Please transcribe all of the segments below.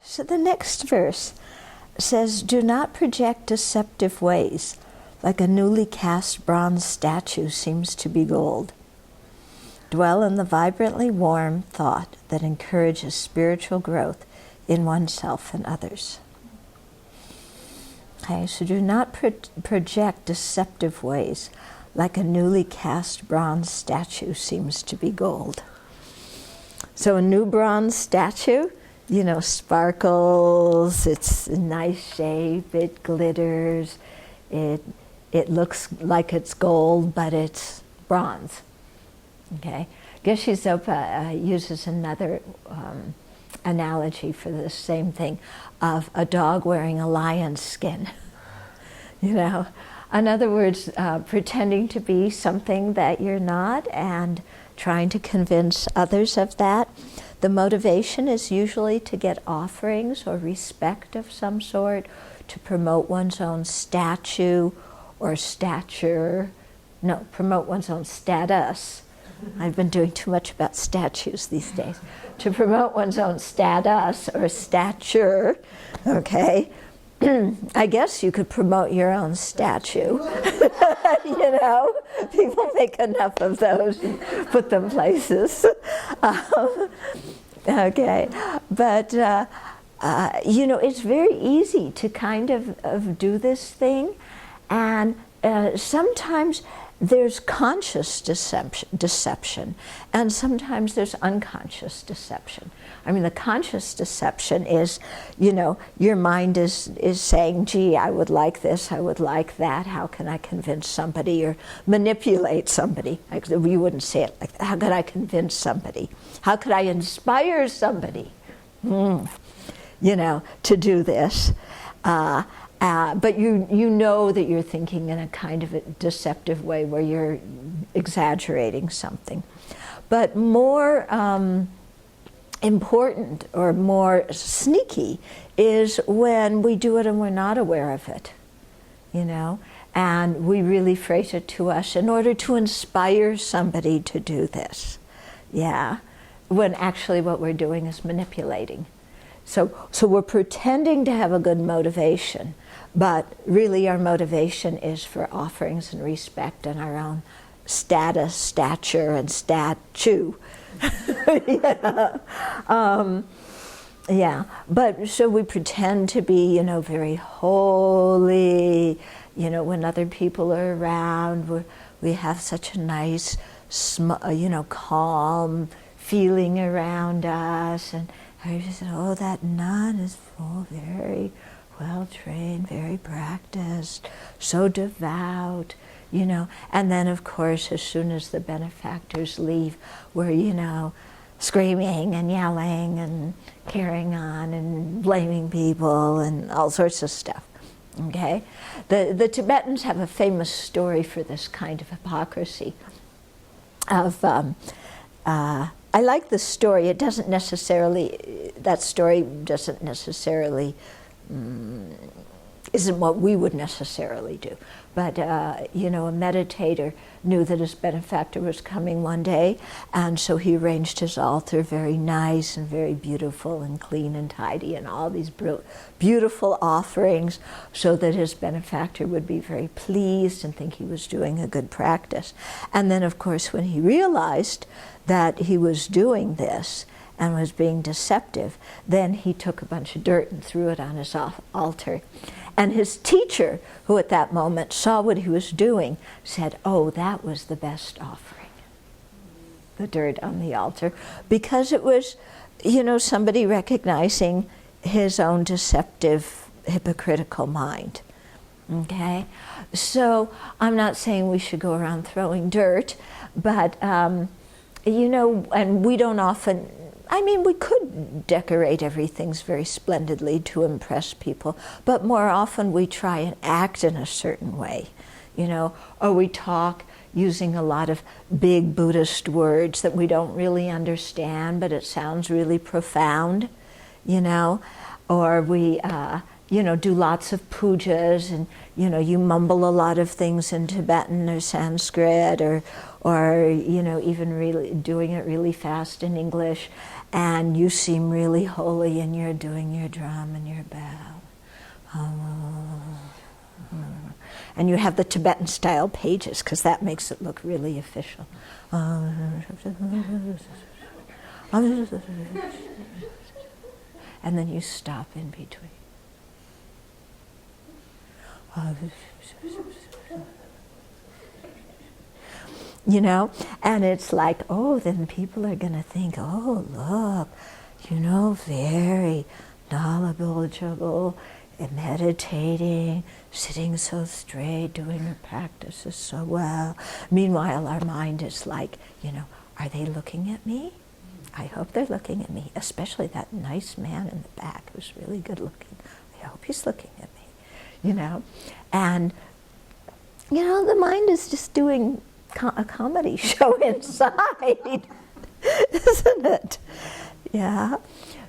So the next verse says, "Do not project deceptive ways, like a newly cast bronze statue seems to be gold. Dwell in the vibrantly warm thought that encourages spiritual growth in oneself and others." Okay, so do not project deceptive ways, like a newly cast bronze statue seems to be gold. So a new bronze statue, you know, sparkles, it's a nice shape, it glitters, it looks like it's gold, but it's bronze. Okay, Geshe Zopa uses another analogy for the same thing, of a dog wearing a lion's skin. You know, in other words, pretending to be something that you're not and trying to convince others of that. The motivation is usually to get offerings or respect of some sort, to promote one's own statue or stature. No, promote one's own status. I've been doing too much about statues these days. To promote one's own status or stature, okay? I guess you could promote your own statue. You know, people make enough of those and put them places. Okay, but you know, it's very easy to kind of do this thing, and sometimes there's conscious deception, and sometimes there's unconscious deception. I mean, the conscious deception is, you know, your mind is saying, gee, I would like this, I would like that, how can I convince somebody or manipulate somebody? We wouldn't say it like that. How could I convince somebody? How could I inspire somebody, you know, to do this? But you know that you're thinking in a kind of a deceptive way where you're exaggerating something. But more important or more sneaky is when we do it and we're not aware of it, you know, and we really phrase it to us in order to inspire somebody to do this, yeah, when actually what we're doing is manipulating. So we're pretending to have a good motivation, but really our motivation is for offerings and respect and our own status, stature, and statue. Yeah. Yeah, but so we pretend to be, you know, very holy, you know, when other people are around, we have such a nice, you know, calm feeling around us, and I just said, oh, that nun is very well trained, very practiced, so devout, you know. And then, of course, as soon as the benefactors leave, we're, you know, screaming and yelling and carrying on and blaming people and all sorts of stuff, okay? The Tibetans have a famous story for this kind of hypocrisy of, I like the story. It doesn't necessarily, that story doesn't necessarily, isn't what we would necessarily do. But, you know, a meditator knew that his benefactor was coming one day, and so he arranged his altar very nice and very beautiful and clean and tidy and all these beautiful offerings so that his benefactor would be very pleased and think he was doing a good practice. And then, of course, when he realized that he was doing this and was being deceptive, then he took a bunch of dirt and threw it on his altar. And his teacher, who at that moment saw what he was doing, said, oh, that was the best offering, the dirt on the altar, because it was, you know, somebody recognizing his own deceptive, hypocritical mind. Okay? So I'm not saying we should go around throwing dirt, but, you know, and we don't often, I mean, we could decorate everything very splendidly to impress people, but more often we try and act in a certain way, you know, or we talk using a lot of big Buddhist words that we don't really understand, but it sounds really profound, you know, or we, do lots of pujas, and you mumble a lot of things in Tibetan or Sanskrit, or even really doing it really fast in English, and you seem really holy, and you're doing your drum and your bell, and you have the Tibetan style pages because that makes it look really official. And then you stop in between. And it's like, oh, then people are going to think, oh, look, very knowledgeable, meditating, sitting so straight, doing her practices so well. Meanwhile, our mind is like, are they looking at me? I hope they're looking at me, especially that nice man in the back who's really good looking. I hope he's looking at me, And, the mind is just doing a comedy show inside, isn't it? Yeah.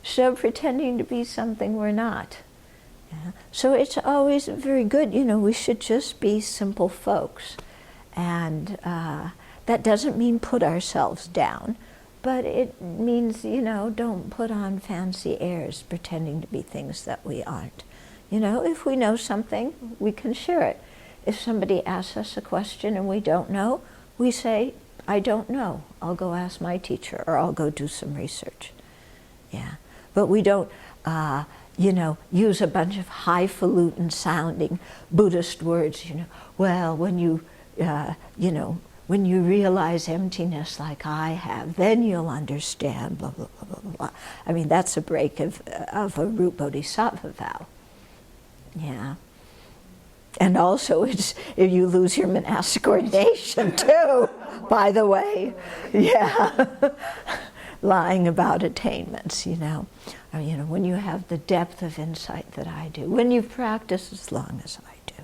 So pretending to be something we're not. Yeah. So it's always very good, we should just be simple folks. And that doesn't mean put ourselves down, but it means, don't put on fancy airs pretending to be things that we aren't. If we know something, we can share it. If somebody asks us a question and we don't know, we say, I don't know. I'll go ask my teacher, or I'll go do some research. Yeah. But we don't, use a bunch of highfalutin sounding Buddhist words, well, when you realize emptiness like I have, then you'll understand, blah, blah, blah, blah, blah. I mean, that's a break of a root bodhisattva vow. Yeah. And also, it's if you lose your monastic ordination too, by the way. Yeah. Lying about attainments, when you have the depth of insight that I do, when you've practiced as long as I do,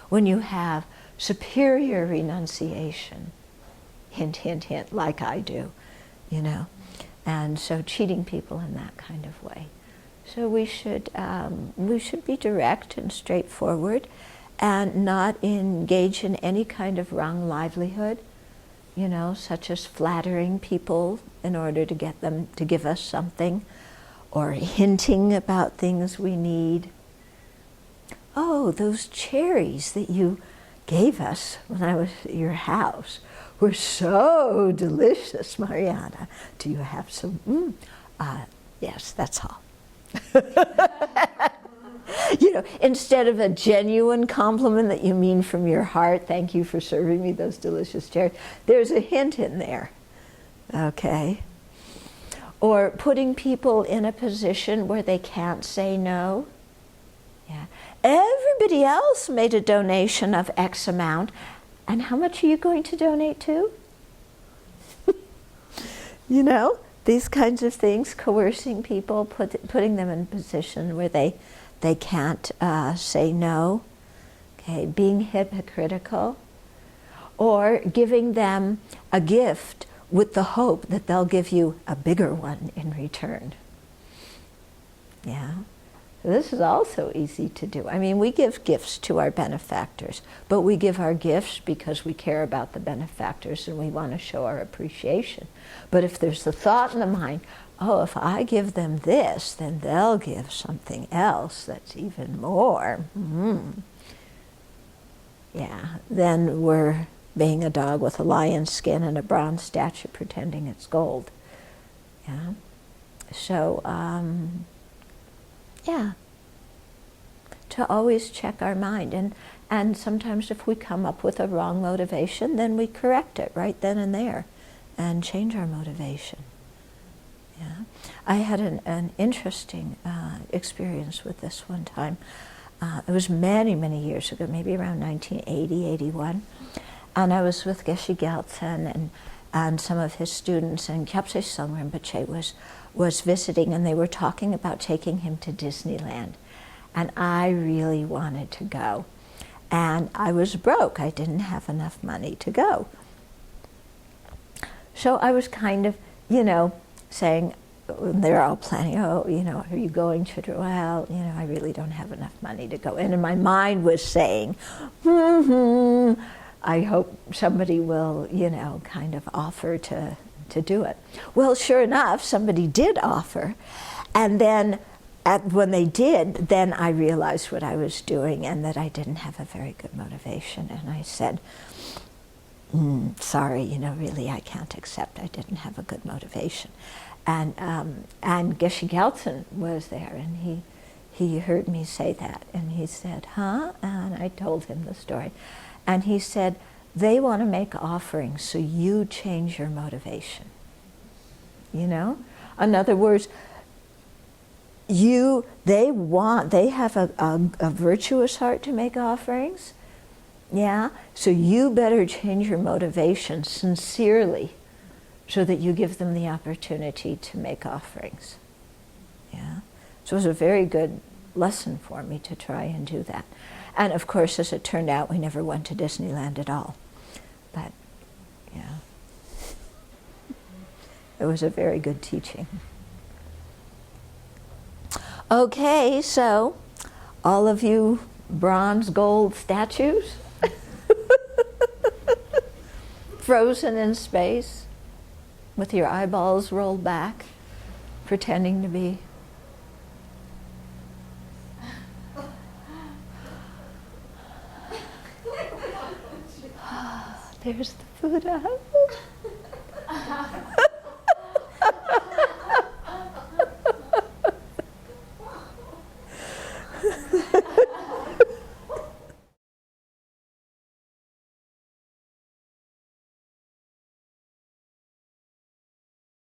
when you have superior renunciation, hint, hint, hint, like I do, and so cheating people in that kind of way. So we should be direct and straightforward, and not engage in any kind of wrong livelihood, such as flattering people in order to get them to give us something, or hinting about things we need. Oh, those cherries that you gave us when I was at your house were so delicious, Mariana. Do you have some? Yes, that's all. Instead of a genuine compliment that you mean from your heart, thank you for serving me those delicious cherries, there's a hint in there, okay? Or putting people in a position where they can't say no. Yeah. Everybody else made a donation of X amount, and how much are you going to donate to? These kinds of things, coercing people, putting them in a position where they can't say no, okay, being hypocritical, or giving them a gift with the hope that they'll give you a bigger one in return. Yeah. This is also easy to do. I mean, we give gifts to our benefactors, but we give our gifts because we care about the benefactors and we want to show our appreciation. But if there's the thought in the mind, oh, if I give them this, then they'll give something else that's even more. Yeah, then we're being a dog with a lion's skin and a bronze statue pretending it's gold. Yeah. So, yeah, to always check our mind. And sometimes if we come up with a wrong motivation, then we correct it right then and there and change our motivation. Yeah. I had an interesting experience with this one time. It was many, many years ago, maybe around 1980, 81. And I was with Geshe Gyaltsen and some of his students, and Kyabse Sangre Rinpoche was visiting, and they were talking about taking him to Disneyland. And I really wanted to go. And I was broke. I didn't have enough money to go. So I was kind of, saying, they're all planning, oh, you know, are you going to, well, you know, I really don't have enough money to go in. And my mind was saying, I hope somebody will, you know, kind of offer to do it. Well, sure enough, somebody did offer. And then when they did, then I realized what I was doing and that I didn't have a very good motivation. And I said, sorry, you know, really, I can't accept. I didn't have a good motivation. And Geshe Gelsen was there, and he heard me say that, and he said, huh? And I told him the story. And he said, they want to make offerings, so you change your motivation. You know? In other words, they have a virtuous heart to make offerings. Yeah? So you better change your motivation sincerely so that you give them the opportunity to make offerings. Yeah? So it was a very good lesson for me to try and do that. And of course, as it turned out, we never went to Disneyland at all. But, yeah. It was a very good teaching. Okay, so all of you bronze, gold statues, frozen in space, with your eyeballs rolled back, pretending to be. There's the Buddha.